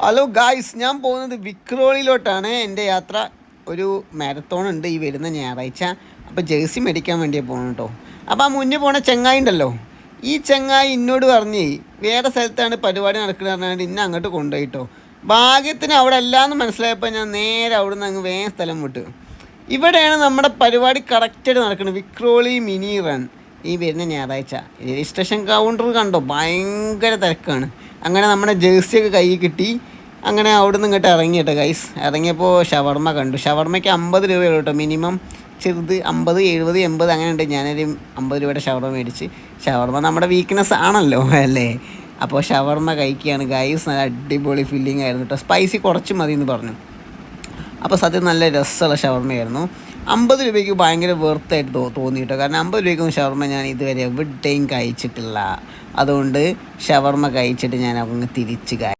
Hello guys, ഞാൻ പോകുന്നത് വിക്രോളിലോട്ടാണ്. എൻ്റെ യാത്ര ഒരു മാരത്തോൺ ഉണ്ട് ഈ വരുന്ന ഞായറാഴ്ച. അപ്പോൾ ജേഴ്സി മേടിക്കാൻ വേണ്ടിയാണ് പോകണം കേട്ടോ. അപ്പോൾ ആ മുന്നേ പോണ ചെങ്ങായി ഉണ്ടല്ലോ, ഈ ചെങ്ങായി എന്നോട് പറഞ്ഞ് വേറെ സ്ഥലത്താണ് പരിപാടി നടക്കുന്നത് പറഞ്ഞാൽ ഇന്നെ അങ്ങോട്ട് കൊണ്ടുപോയിട്ടോ. ഭാഗ്യത്തിന് അവിടെ അല്ലാന്ന് മനസ്സിലായപ്പോൾ ഞാൻ നേരെ അവിടെ നിന്ന് അങ്ങ് വേഗം സ്ഥലം വിട്ടു. ഇവിടെയാണ് നമ്മുടെ പരിപാടി കറക്റ്റായിട്ട് നടക്കുന്നത്, വിക്രോളി മിനി റൺ ഈ വരുന്ന ഞായറാഴ്ച. രജിസ്ട്രേഷൻ കൗണ്ടർ കണ്ടോ, ഭയങ്കര തിരക്കാണ്. അങ്ങനെ നമ്മുടെ ജേഴ്സിയൊക്കെ കയ്യിൽ കിട്ടി. അങ്ങനെ അവിടെ നിന്ന് ഇങ്ങോട്ട് ഇറങ്ങി കേട്ടോ ഗൈസ്. ഇറങ്ങിയപ്പോൾ ഷവർമ്മ കണ്ടു. ഷവർമ്മയ്ക്ക് 50 രൂപയുള്ളൂ കേട്ടോ മിനിമം. ചെറുത് 50, 70, 80 അങ്ങനെ ഉണ്ട്. ഞാനൊരു 50 രൂപയുടെ ഷവർമ്മ മേടിച്ച്. ഷവർമ്മ നമ്മുടെ വീക്ക്നെസ് ആണല്ലോ അല്ലേ. അപ്പോൾ ഷവർമ്മ കഴിക്കുകയാണ് ഗൈസ്. നല്ല അടിപൊളി ഫീലിംഗ് ആയിരുന്നു കേട്ടോ. സ്പൈസി കുറച്ച് മതി എന്ന് പറഞ്ഞു. അപ്പോൾ സത്യം നല്ല രസമുള്ള ഷവർമ്മയായിരുന്നു. 50 രൂപയ്ക്ക് ഭയങ്കര വെർത്തായിട്ട് തോന്നി കേട്ടോ. കാരണം 50 രൂപയ്ക്കൊന്നും ഷവർമ്മ ഞാൻ ഇതുവരെ എവിടെയും കഴിച്ചിട്ടില്ല. അതുകൊണ്ട് ഷവർമ്മ കഴിച്ചിട്ട് ഞാൻ അങ്ങ് തിരിച്ച്